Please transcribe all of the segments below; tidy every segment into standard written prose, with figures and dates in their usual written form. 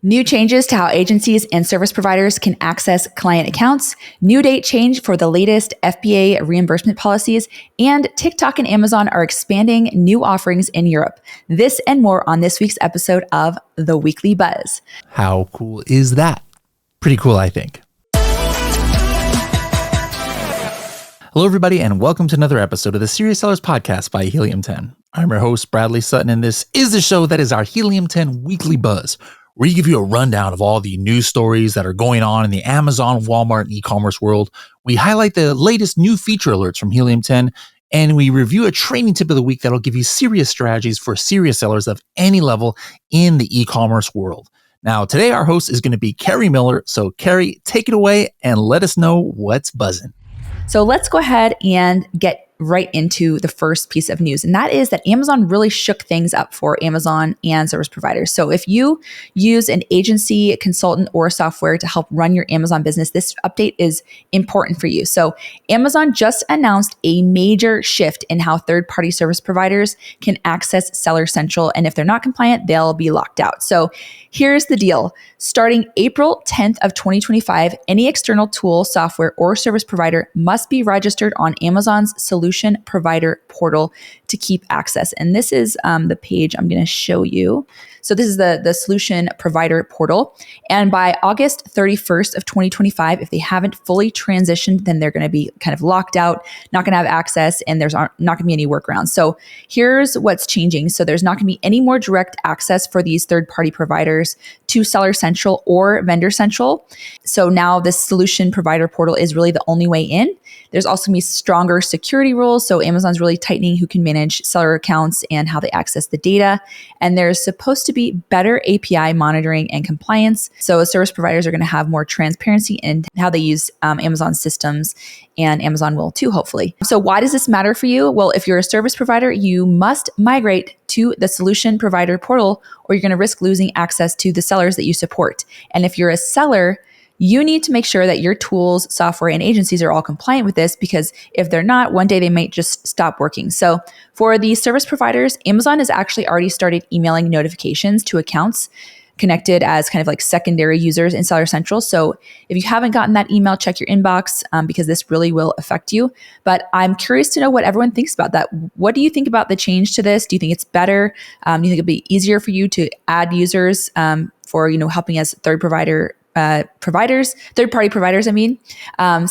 New changes to how agencies and service providers can access client accounts, new date change for the latest FBA reimbursement policies, and TikTok and Amazon are expanding new offerings in Europe. This and more on this week's episode of The Weekly Buzz. How cool is that? Pretty cool, I think. Hello, everybody, and welcome to another episode of the Serious Sellers Podcast by Helium 10. I'm your host, Bradley Sutton, and this is the show that is our Helium 10 Weekly Buzz, where we give you a rundown of all the news stories that are going on in the Amazon, Walmart, and e-commerce world. We highlight the latest new feature alerts from Helium 10, and we review a training tip of the week that'll give you serious strategies for serious sellers of any level in the e-commerce world. Now, today our host is going to be Carrie Miller. So, Carrie, take it away and let us know what's buzzing. So let's go ahead and get right into the first piece of news. And that is that Amazon really shook things up for Amazon and service providers. So if you use an agency, consultant, or software to help run your Amazon business, this update is important for you. So Amazon just announced a major shift in how third-party service providers can access Seller Central. And if they're not compliant, they'll be locked out. So here's the deal. Starting April 10th of 2025, any external tool, software, or service provider must be registered on Amazon's Solution Provider Portal to keep access. And this is the page I'm going to show you. So this is the Solution Provider Portal. And by August 31st of 2025, if they haven't fully transitioned, then they're going to be kind of locked out, not going to have access, and there's not going to be any workarounds. So here's what's changing. So there's not going to be any more direct access for these third-party providers to Seller Central or Vendor Central. So now this Solution Provider Portal is really the only way in. There's also going to be stronger security rules. So Amazon's really tightening who can manage seller accounts and how they access the data. And there's supposed to be better API monitoring and compliance. So service providers are going to have more transparency in how they use Amazon systems, and Amazon will too, hopefully. So why does this matter for you? Well, if you're a service provider, you must migrate to the Solution Provider Portal, or you're going to risk losing access to the sellers that you support. And if you're a seller, you need to make sure that your tools, software, and agencies are all compliant with this, because if they're not, one day they might just stop working. So for the service providers, Amazon has actually already started emailing notifications to accounts connected as kind of like secondary users in Seller Central. So if you haven't gotten that email, check your inbox because this really will affect you. But I'm curious to know what everyone thinks about that. What do you think about the change to this? Do you think it's better? Do you think it'll be easier for you to add users for helping as third-party providers,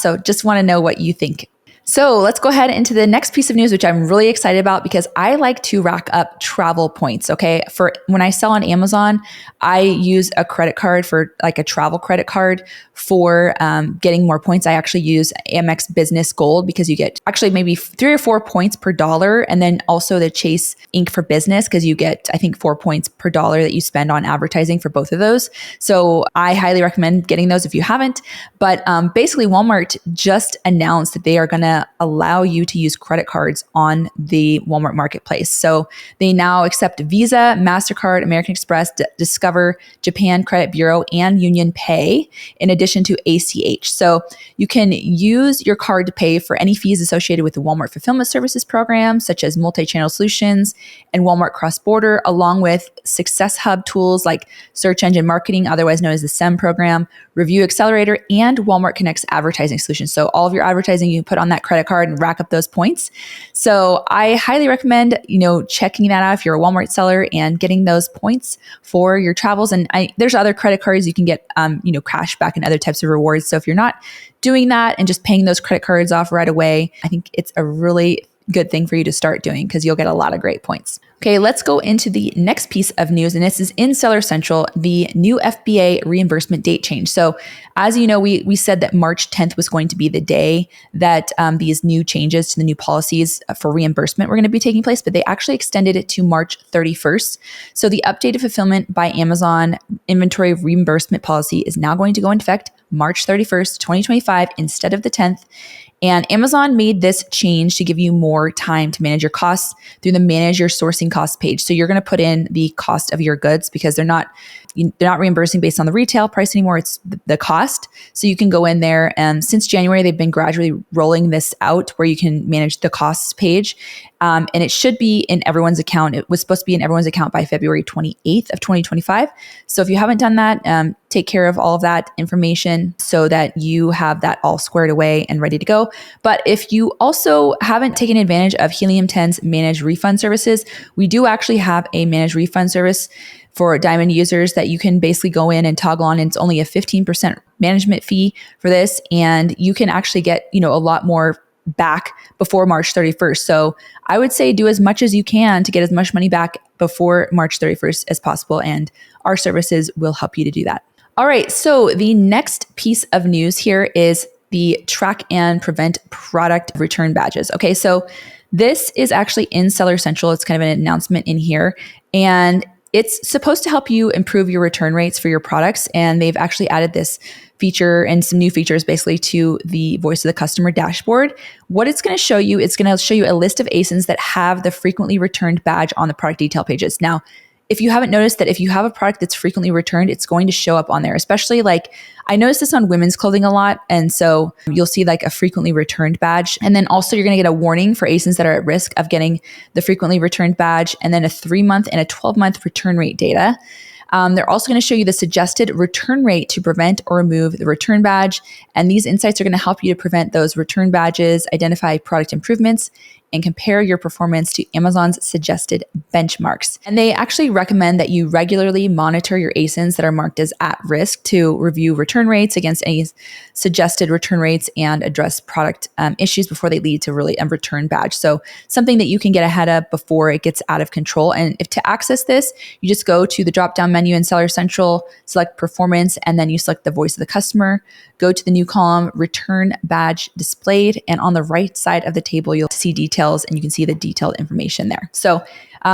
So just want to know what you think. So let's go ahead into the next piece of news, which I'm really excited about because I like to rack up travel points. Okay. For when I sell on Amazon, I use a credit card for like a travel credit card for getting more points. I actually use Amex Business Gold because you get actually maybe 3 or 4 points per dollar. And then also the Chase Ink for Business because you get, I think, 4 points per dollar that you spend on advertising for both of those. So I highly recommend getting those if you haven't. But basically Walmart just announced that they are going to allow you to use credit cards on the Walmart marketplace. So they now accept Visa, MasterCard, American Express, Discover, Japan Credit Bureau, and Union Pay, in addition to ACH. So you can use your card to pay for any fees associated with the Walmart Fulfillment Services program, such as multi-channel solutions and Walmart Cross-Border, along with Success Hub tools like Search Engine Marketing, otherwise known as the SEM program, Review Accelerator, and Walmart Connect's advertising solutions. So all of your advertising you can put on that credit card and rack up those points. So I highly recommend, checking that out if you're a Walmart seller and getting those points for your travels. And there's other credit cards you can get, cash back and other types of rewards. So if you're not doing that and just paying those credit cards off right away, I think it's a really good thing for you to start doing because you'll get a lot of great points. Okay, let's go into the next piece of news, and this is in Seller Central, the new FBA reimbursement date change. So as you know, we said that March 10th was going to be the day that these new changes to the new policies for reimbursement were going to be taking place, but they actually extended it to March 31st. So the updated fulfillment by Amazon inventory reimbursement policy is now going to go into effect March 31st, 2025 instead of the 10th. And Amazon made this change to give you more time to manage your costs through the Manage Your Sourcing Costs page. So you're going to put in the cost of your goods because they're not they're not reimbursing based on the retail price anymore. It's the cost. So you can go in there, and since January, they've been gradually rolling this out where you can manage the costs page. And it should be in everyone's account. It was supposed to be in everyone's account by February 28th of 2025. So if you haven't done that, take care of all of that information so that you have that all squared away and ready to go. But if you also haven't taken advantage of Helium 10's managed refund services, we do actually have a managed refund service for Diamond users that you can basically go in and toggle on. And it's only a 15% management fee for this. And you can actually get, a lot more back before March 31st. So I would say do as much as you can to get as much money back before March 31st as possible. And our services will help you to do that. All right. So the next piece of news here is the track and prevent product return badges. Okay. So this is actually in Seller Central. It's kind of an announcement in here, and it's supposed to help you improve your return rates for your products. And they've actually added this feature and some new features basically to the voice of the customer dashboard. What it's going to show you, it's going to show you a list of ASINs that have the frequently returned badge on the product detail pages. Now, if you haven't noticed that if you have a product that's frequently returned, it's going to show up on there, especially like I noticed this on women's clothing a lot. And so you'll see like a frequently returned badge. And then also you're going to get a warning for ASINs that are at risk of getting the frequently returned badge, and then a 3-month and a 12-month return rate data. They're also going to show you the suggested return rate to prevent or remove the return badge. And these insights are going to help you to prevent those return badges, identify product improvements, and compare your performance to Amazon's suggested benchmarks. And they actually recommend that you regularly monitor your ASINs that are marked as at risk to review return rates against any suggested return rates and address product issues before they lead to really a return badge. So something that you can get ahead of before it gets out of control. And if to access this, you just go to the drop-down menu in Seller Central, select performance, and then you select the voice of the customer, go to the new column, return badge displayed, and on the right side of the table, you'll see details, and you can see the detailed information there. So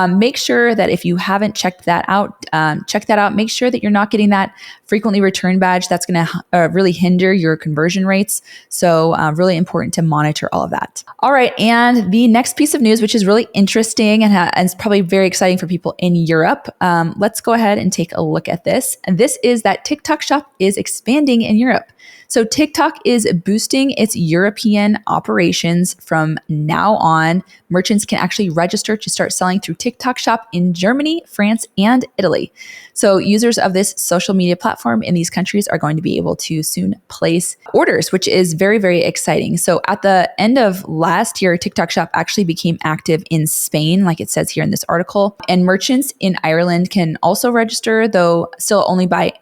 make sure that if you haven't checked that out, check that out. Make sure that you're not getting that frequently returned badge. That's going to really hinder your conversion rates. So really important to monitor all of that. All right. And the next piece of news, which is really interesting and it's probably very exciting for people in Europe. Let's go ahead and take a look at this. And this is that TikTok Shop is expanding in Europe. So TikTok is boosting its European operations. From now on, merchants can actually register to start selling through TikTok Shop in Germany, France, and Italy. So users of this social media platform in these countries are going to be able to soon place orders, which is very, very exciting. So at the end of last year, TikTok Shop actually became active in Spain, like it says here in this article. And merchants in Ireland can also register, though still only by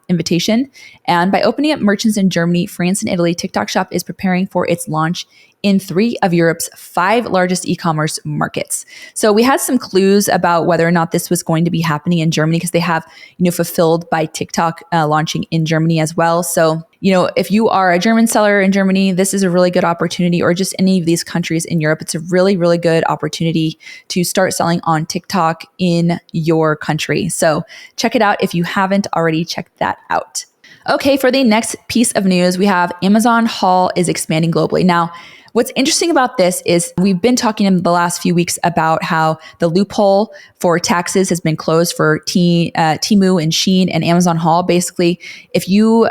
invitation. And by opening up merchants in Germany, France, and Italy, TikTok Shop is preparing for its launch in 3 of Europe's 5 largest e-commerce markets. So we had some clues about whether or not this was going to be happening in Germany, because they have, fulfilled by TikTok launching in Germany as well. So, if you are a German seller in Germany, this is a really good opportunity, or just any of these countries in Europe. It's a really, really good opportunity to start selling on TikTok in your country. So check it out if you haven't already checked that out. Okay, for the next piece of news, we have Amazon Haul is expanding globally. Now, what's interesting about this is we've been talking in the last few weeks about how the loophole for taxes has been closed for Temu and Shein and Amazon Haul. Basically, if you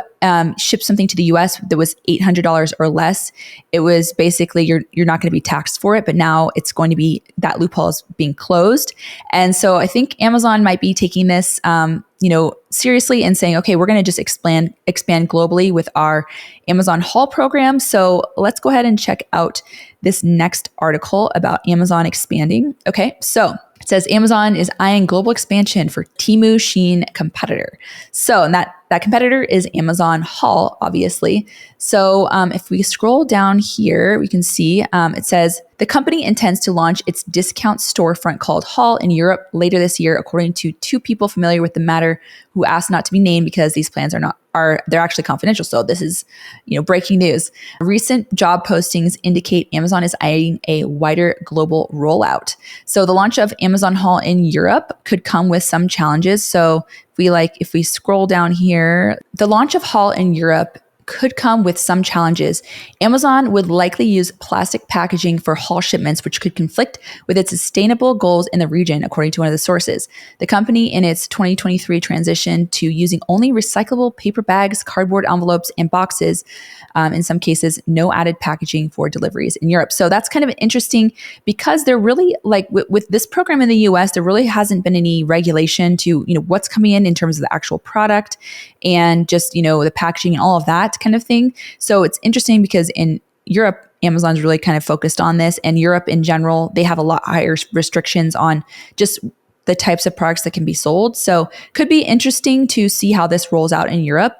ship something to the US that was $800 or less, it was basically you're not going to be taxed for it. But now it's going to be, that loophole is being closed. And so I think Amazon might be taking this seriously and saying, okay, we're going to just expand globally with our Amazon Haul program. So let's go ahead and check out this next article about Amazon expanding. Okay, so it says Amazon is eyeing global expansion for Temu Shein competitor. So and that competitor is Amazon Haul, obviously. So if we scroll down here, we can see it says the company intends to launch its discount storefront called Haul in Europe later this year, according to 2 people familiar with the matter who asked not to be named because these plans they're actually confidential. So this is, breaking news. Recent job postings indicate Amazon is eyeing a wider global rollout. So the launch of Amazon Haul in Europe could come with some challenges. So if we scroll down here, the launch of Haul in Europe could come with some challenges. Amazon would likely use plastic packaging for haul shipments, which could conflict with its sustainable goals in the region, according to one of the sources. The company, in its 2023 transition to using only recyclable paper bags, cardboard envelopes, and boxes, in some cases, no added packaging for deliveries in Europe. So that's kind of interesting because they're really like with this program in the US, there really hasn't been any regulation to, what's coming in terms of the actual product and just, the packaging and all of that kind of thing. So it's interesting because in Europe, Amazon's really kind of focused on this, and Europe in general, they have a lot higher restrictions on just the types of products that can be sold. So could be interesting to see how this rolls out in Europe.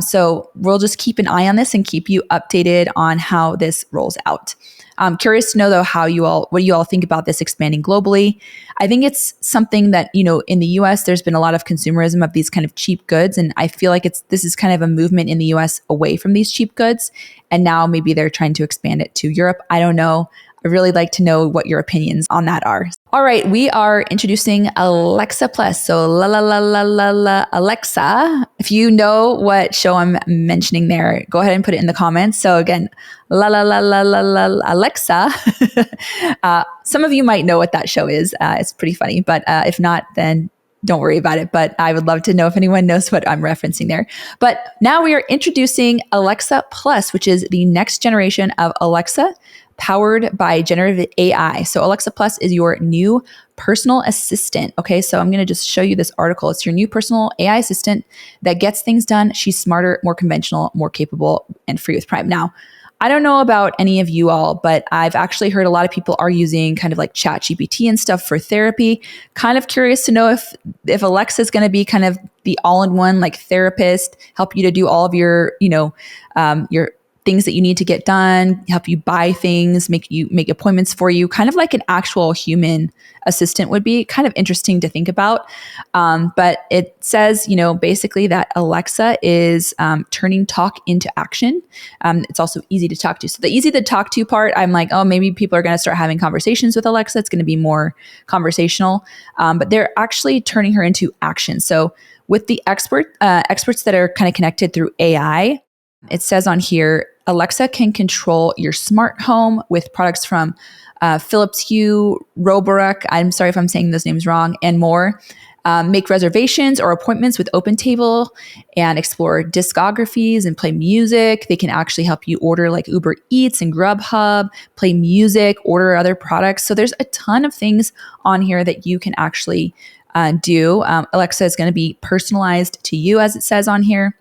So we'll just keep an eye on this and keep you updated on how this rolls out. I'm curious to know though what you all think about this expanding globally. I think it's something that, in the US, there's been a lot of consumerism of these kind of cheap goods. And I feel like this is kind of a movement in the US away from these cheap goods. And now maybe they're trying to expand it to Europe. I don't know. I really like to know what your opinions on that are. All right, we are introducing Alexa Plus. So Alexa. If you know what show I'm mentioning there, go ahead and put it in the comments. So again, Alexa. Some of you might know what that show is. It's pretty funny, but if not, then don't worry about it. But I would love to know if anyone knows what I'm referencing there. But now we are introducing Alexa Plus, which is the next generation of Alexa, powered by generative AI. So Alexa Plus is your new personal assistant. Okay, so I'm going to just show you this article. It's your new personal AI assistant that gets things done. She's smarter, more conventional, more capable, and free with Prime. Now, I don't know about any of you all, but I've actually heard a lot of people are using kind of like ChatGPT and stuff for therapy. Kind of curious to know if Alexa is going to be kind of the all-in-one like therapist, help you to do all of your, your things that you need to get done, help you buy things, make appointments for you, kind of like an actual human assistant would be. Kind of interesting to think about. But it says, basically that Alexa is turning talk into action. It's also easy to talk to. So the easy to talk to part, I'm like, oh, maybe people are going to start having conversations with Alexa. It's going to be more conversational. But they're actually turning her into action. So with the experts that are kind of connected through AI, it says on here, Alexa can control your smart home with products from Philips Hue, Roborock, I'm sorry if I'm saying those names wrong, and more. Make reservations or appointments with OpenTable and explore discographies and play music. They can actually help you order like Uber Eats and Grubhub, play music, order other products. So there's a ton of things on here that you can actually do. Alexa is going to be personalized to you, as it says on here.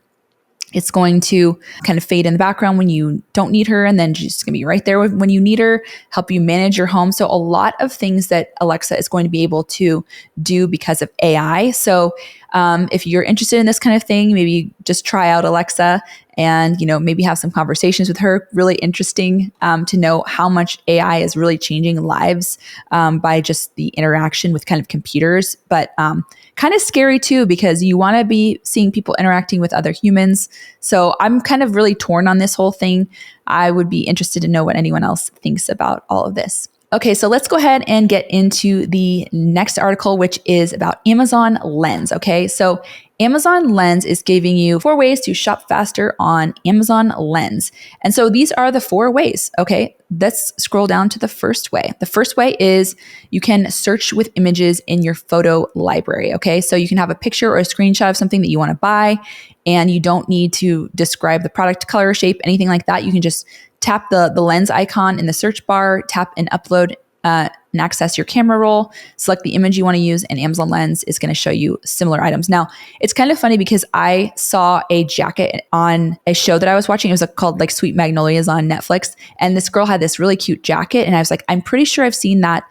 It's going to kind of fade in the background when you don't need her, and then she's going to be right there when you need her, help you manage your home. So a lot of things that Alexa is going to be able to do because of AI. So if you're interested in this kind of thing, maybe just try out Alexa and, maybe have some conversations with her. Really interesting to know how much AI is really changing lives by just the interaction with kind of computers, but kind of scary too, because you want to be seeing people interacting with other humans. So I'm kind of really torn on this whole thing. I would be interested to know what anyone else thinks about all of this. Okay, so let's go ahead and get into the next article, which is about Amazon Lens. Okay, so Amazon Lens is giving you 4 ways to shop faster on Amazon Lens. And so these are the 4 ways. Okay, let's scroll down to the first way. The first way is you can search with images in your photo library. Okay, so you can have a picture or a screenshot of something that you want to buy, and you don't need to describe the product, color, shape, anything like that. You can just tap the lens icon in the search bar, tap and upload and access your camera roll, select the image you want to use, and Amazon Lens is going to show you similar items. Now, it's kind of funny because I saw a jacket on a show that I was watching. It was called like Sweet Magnolias on Netflix. And this girl had this really cute jacket. And I was like, I'm pretty sure I've seen that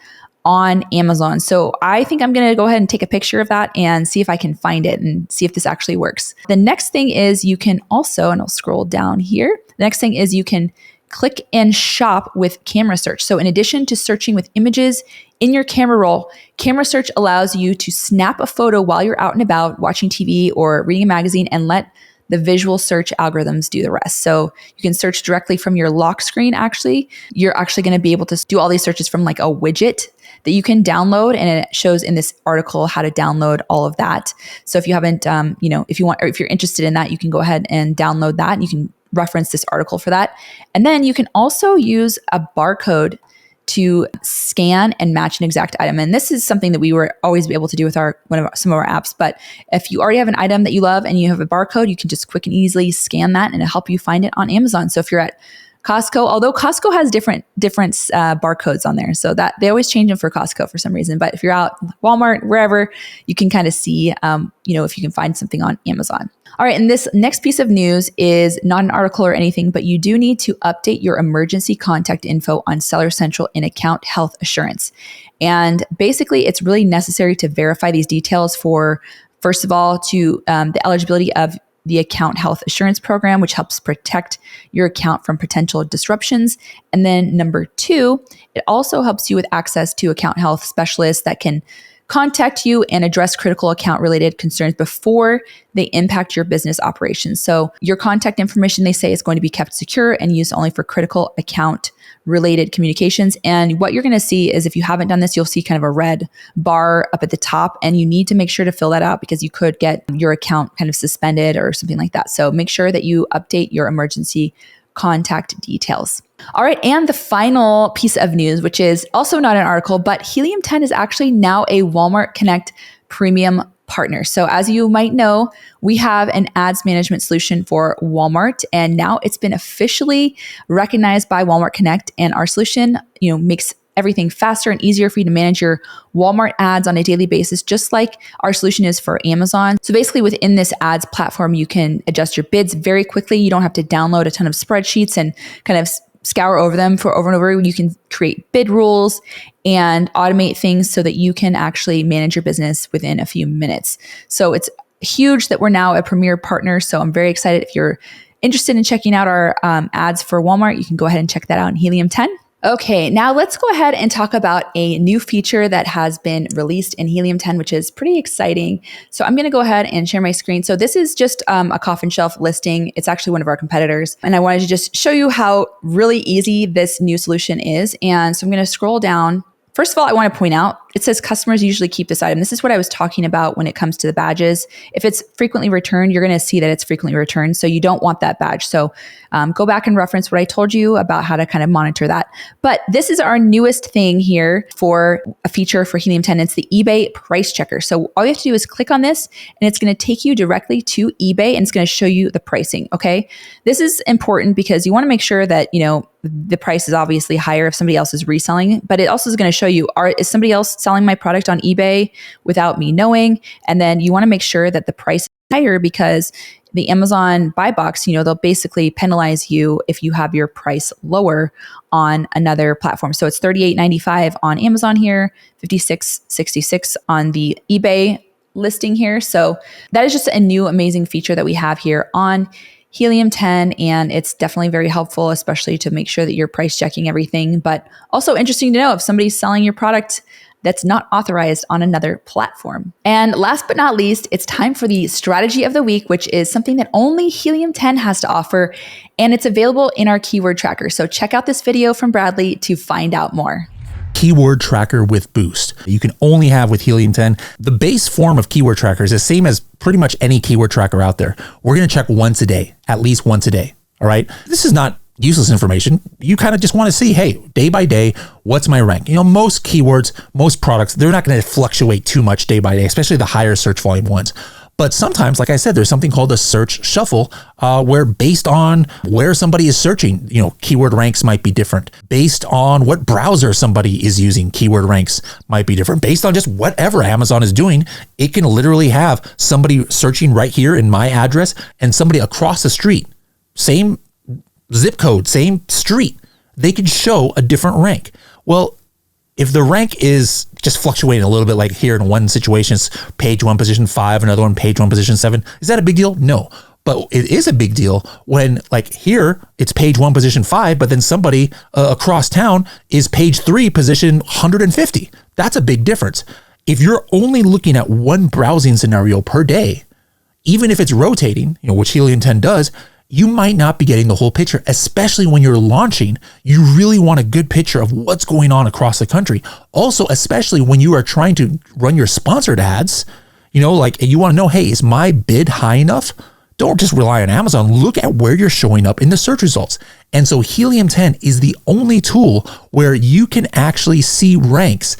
on Amazon. So I think I'm going to go ahead and take a picture of that and see if I can find it and see if this actually works. The next thing is you can also, and I'll scroll down here. The next thing is you can click and shop with camera search. So in addition to searching with images in your camera roll, camera search allows you to snap a photo while you're out and about watching TV or reading a magazine and let the visual search algorithms do the rest. So you can search directly from your lock screen. Actually, you're actually going to be able to do all these searches from like a widget that you can download, and it shows in this article how to download all of that. So if you haven't, if you want, or if you're interested in that, you can go ahead and download that, and you can reference this article for that. And then you can also use a barcode to scan and match an exact item. And this is something that we were always able to do with some of our apps. But if you already have an item that you love and you have a barcode, you can just quick and easily scan that and it'll help you find it on Amazon. So if you're at Costco, although Costco has different barcodes on there, so that they always change them for Costco for some reason. But if you're out Walmart, wherever, you can kind of see, if you can find something on Amazon. All right, and this next piece of news is not an article or anything, but you do need to update your emergency contact info on Seller Central in Account Health Assurance. And basically, it's really necessary to verify these details for, first of all, to the eligibility of the Account Health Assurance Program, which helps protect your account from potential disruptions. And then number 2, it also helps you with access to account health specialists that can contact you and address critical account related concerns before they impact your business operations. So your contact information, they say, is going to be kept secure and used only for critical account related communications. And what you're going to see is, if you haven't done this, you'll see kind of a red bar up at the top, and you need to make sure to fill that out because you could get your account kind of suspended or something like that. So make sure that you update your emergency contact details. All right, and the final piece of news, which is also not an article, but Helium 10 is actually now a Walmart Connect premium partner. So as you might know, we have an ads management solution for Walmart, and now it's been officially recognized by Walmart Connect, and our solution, makes everything faster and easier for you to manage your Walmart ads on a daily basis, just like our solution is for Amazon. So basically within this ads platform, you can adjust your bids very quickly. You don't have to download a ton of spreadsheets and kind of scour over them for over and over. You can create bid rules and automate things so that you can actually manage your business within a few minutes. So it's huge that we're now a premier partner. So I'm very excited. If you're interested in checking out our ads for Walmart, you can go ahead and check that out in Helium 10. Okay, now let's go ahead and talk about a new feature that has been released in Helium 10, which is pretty exciting. So I'm going to go ahead and share my screen. So this is just a coffin shelf listing. It's actually one of our competitors. And I wanted to just show you how really easy this new solution is. And so I'm going to scroll down. First of all, I want to point out, it says customers usually keep this item. This is what I was talking about when it comes to the badges. If it's frequently returned, you're going to see that it's frequently returned. So you don't want that badge. So go back and reference what I told you about how to kind of monitor that. But this is our newest thing here for a feature for Helium 10. It's the eBay price checker. So all you have to do is click on this, and it's going to take you directly to eBay, and it's going to show you the pricing. Okay. This is important because you want to make sure that, the price is obviously higher if somebody else is reselling, but it also is going to show you, is somebody else selling my product on eBay without me knowing? And then you want to make sure that the price is higher, because the Amazon buy box, they'll basically penalize you if you have your price lower on another platform. So it's $38.95 on Amazon here, $56.66 on the eBay listing here. So that is just a new amazing feature that we have here on Helium 10, and it's definitely very helpful, especially to make sure that you're price checking everything, but also interesting to know if somebody's selling your product that's not authorized on another platform. And last but not least, it's time for the strategy of the week, which is something that only Helium 10 has to offer, and it's available in our keyword tracker. So check out this video from Bradley to find out more. Keyword tracker with Boost. You can only have with Helium 10. The base form of keyword tracker is the same as pretty much any keyword tracker out there. We're going to check once a day, at least once a day. All right. This is not useless information. You kind of just want to see, hey, day by day, what's my rank? Most keywords, most products, they're not going to fluctuate too much day by day, especially the higher search volume ones. But sometimes, like I said, there's something called a search shuffle, where based on where somebody is searching, keyword ranks might be different. Based on what browser somebody is using, keyword ranks might be different. Based on just whatever Amazon is doing, it can literally have somebody searching right here in my address and somebody across the street, same zip code, same street, they can show a different rank. Well, if the rank is just fluctuating a little bit, like here in one situation, it's page 1, position 5, another one, page 1, position 7. Is that a big deal? No. But it is a big deal when, like here, it's page 1, position 5, but then somebody across town is page 3, position 150. That's a big difference. If you're only looking at one browsing scenario per day, even if it's rotating, which Helium 10 does, you might not be getting the whole picture, especially when you're launching. You really want a good picture of what's going on across the country. Also, especially when you are trying to run your sponsored ads, you want to know, hey, is my bid high enough don't just rely on Amazon. Look at where you're showing up in the search results. And so Helium 10 is the only tool where you can actually see ranks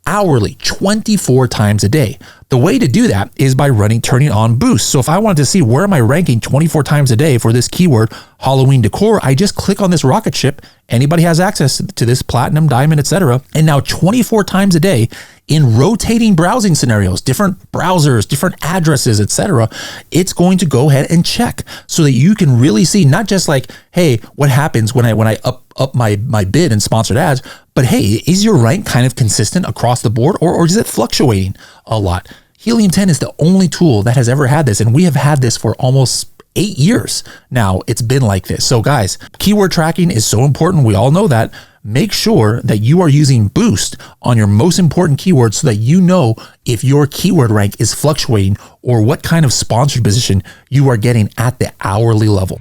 hourly, 24 times a day. The way to do that is by turning on boost. So if I wanted to see where am I ranking 24 times a day for this keyword, Halloween decor, I just click on this rocket ship. Anybody has access to this platinum, diamond, etc. And now 24 times a day in rotating browsing scenarios, different browsers, different addresses, etc., it's going to go ahead and check so that you can really see not just like, hey, what happens when I up my bid in sponsored ads, but hey, is your rank kind of consistent across the board, or is it fluctuating a lot? Helium 10 is the only tool that has ever had this, and we have had this for almost 8 years now. It's been like this. So guys, keyword tracking is so important. We all know that. Make sure that you are using Boost on your most important keywords so that you know if your keyword rank is fluctuating or what kind of sponsored position you are getting at the hourly level.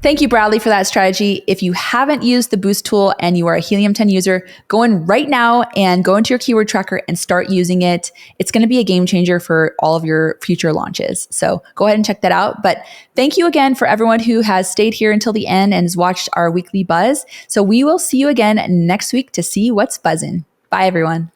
Thank you, Bradley, for that strategy. If you haven't used the Boost tool and you are a Helium 10 user, go in right now and go into your keyword tracker and start using it. It's going to be a game changer for all of your future launches. So go ahead and check that out. But thank you again for everyone who has stayed here until the end and has watched our weekly buzz. So we will see you again next week to see what's buzzing. Bye, everyone.